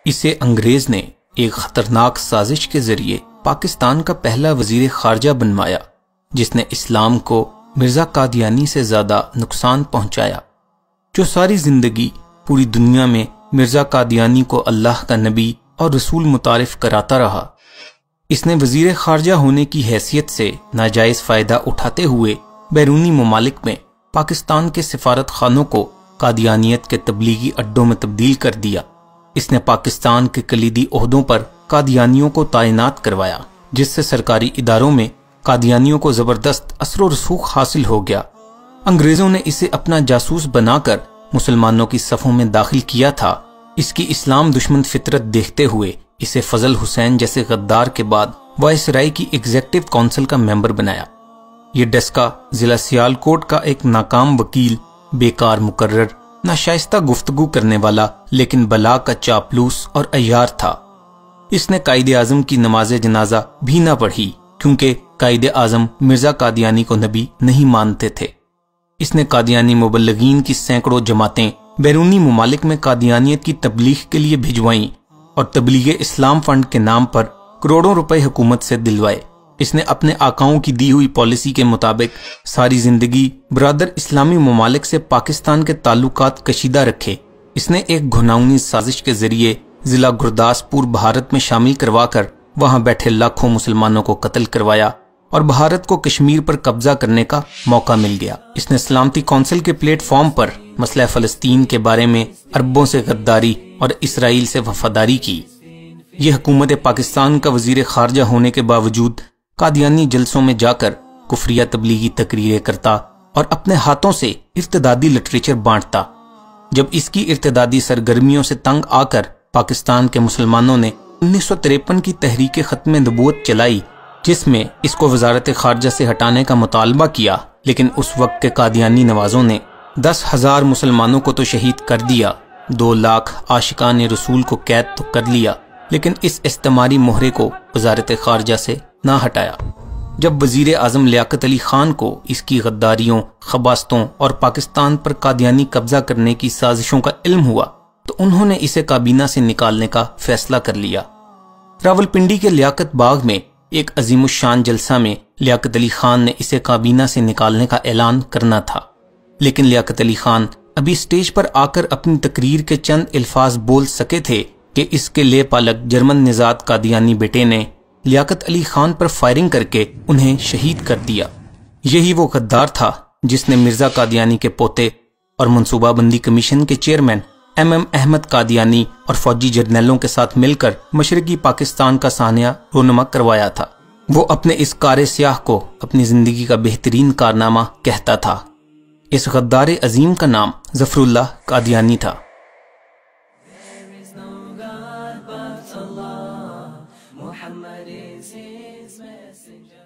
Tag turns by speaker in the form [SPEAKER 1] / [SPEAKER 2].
[SPEAKER 1] اسے انگریز نے ایک خطرناک سازش کے ذریعے پاکستان کا پہلا وزیر خارجہ بنوایا، جس نے اسلام کو مرزا قادیانی سے زیادہ نقصان پہنچایا، جو ساری زندگی پوری دنیا میں مرزا قادیانی کو اللہ کا نبی اور رسول متعارف کراتا رہا۔ اس نے وزیر خارجہ ہونے کی حیثیت سے ناجائز فائدہ اٹھاتے ہوئے بیرونی ممالک میں پاکستان کے سفارت خانوں کو قادیانیت کے تبلیغی اڈوں میں تبدیل کر دیا۔ اس نے پاکستان کے کلیدی عہدوں پر قادیانیوں کو تعینات کروایا، جس سے سرکاری اداروں میں قادیانیوں کو زبردست اثر و رسوخ حاصل ہو گیا۔ انگریزوں نے اسے اپنا جاسوس بنا کر مسلمانوں کی صفوں میں داخل کیا تھا۔ اس کی اسلام دشمن فطرت دیکھتے ہوئے اسے فضل حسین جیسے غدار کے بعد وائسرائے کی ایگزیکٹو کونسل کا ممبر بنایا۔ یہ ڈسکا ضلع سیالکوٹ کا ایک ناکام وکیل، بیکار مقرر، ناشائستہ گفتگو کرنے والا لیکن بلا کا چاپلوس اور عیار تھا۔ اس نے قائد اعظم کی نماز جنازہ بھی نہ پڑھی، کیونکہ قائد اعظم مرزا قادیانی کو نبی نہیں مانتے تھے۔ اس نے قادیانی مبلغین کی سینکڑوں جماعتیں بیرونی ممالک میں قادیانیت کی تبلیغ کے لیے بھجوائیں اور تبلیغ اسلام فنڈ کے نام پر کروڑوں روپے حکومت سے دلوائے۔ اس نے اپنے آقاؤں کی دی ہوئی پالیسی کے مطابق ساری زندگی برادر اسلامی ممالک سے پاکستان کے تعلقات کشیدہ رکھے۔ اس نے ایک گھناؤنی سازش کے ذریعے ضلع گرداسپور بھارت میں شامل کروا کر وہاں بیٹھے لاکھوں مسلمانوں کو قتل کروایا اور بھارت کو کشمیر پر قبضہ کرنے کا موقع مل گیا۔ اس نے سلامتی کونسل کے پلیٹ فارم پر مسئلہ فلسطین کے بارے میں عربوں سے غداری اور اسرائیل سے وفاداری کی۔ یہ حکومت پاکستان کا وزیر خارجہ ہونے کے باوجود قادیانی جلسوں میں جا کر کفریہ تبلیغی تقریریں کرتا اور اپنے ہاتھوں سے ارتدادی لٹریچر بانٹتا۔ جب اس کی ارتدادی سرگرمیوں سے تنگ آ کر پاکستان کے مسلمانوں نے 1953 کی تحریک ختم نبوت چلائی، جس میں اس کو وزارت خارجہ سے ہٹانے کا مطالبہ کیا، لیکن اس وقت کے قادیانی نوازوں نے 10,000 مسلمانوں کو تو شہید کر دیا، 2 لاکھ عاشقان رسول کو قید تو کر لیا، لیکن اس استعماری مہرے کو وزارت خارجہ سے نہ ہٹایا۔ جب وزیر اعظم لیاقت علی خان کو اس کی غداریوں، خباستوں اور پاکستان پر قادیانی قبضہ کرنے کی سازشوں کا علم ہوا تو انہوں نے اسے کابینہ سے نکالنے کا فیصلہ کر لیا۔ راولپنڈی کے لیاقت باغ میں ایک عظیم الشان جلسہ میں لیاقت علی خان نے اسے کابینہ سے نکالنے کا اعلان کرنا تھا، لیکن لیاقت علی خان ابھی سٹیج پر آ کر اپنی تقریر کے چند الفاظ بول سکے تھے کہ اس کے لے پالک جرمن نژاد قادیانی بیٹے نے لیاقت علی خان پر فائرنگ کر کے انہیں شہید کر دیا۔ یہی وہ غدار تھا جس نے مرزا قادیانی کے پوتے اور منصوبہ بندی کمیشن کے چیئرمین ایم احمد قادیانی اور فوجی جرنیلوں کے ساتھ مل کر مشرقی پاکستان کا سانحہ رونما کروایا تھا۔ وہ اپنے اس کار سیاہ کو اپنی زندگی کا بہترین کارنامہ کہتا تھا۔ اس غدار عظیم کا نام ظفر اللہ قادیانی تھا۔
[SPEAKER 2] Muhammad is his messenger.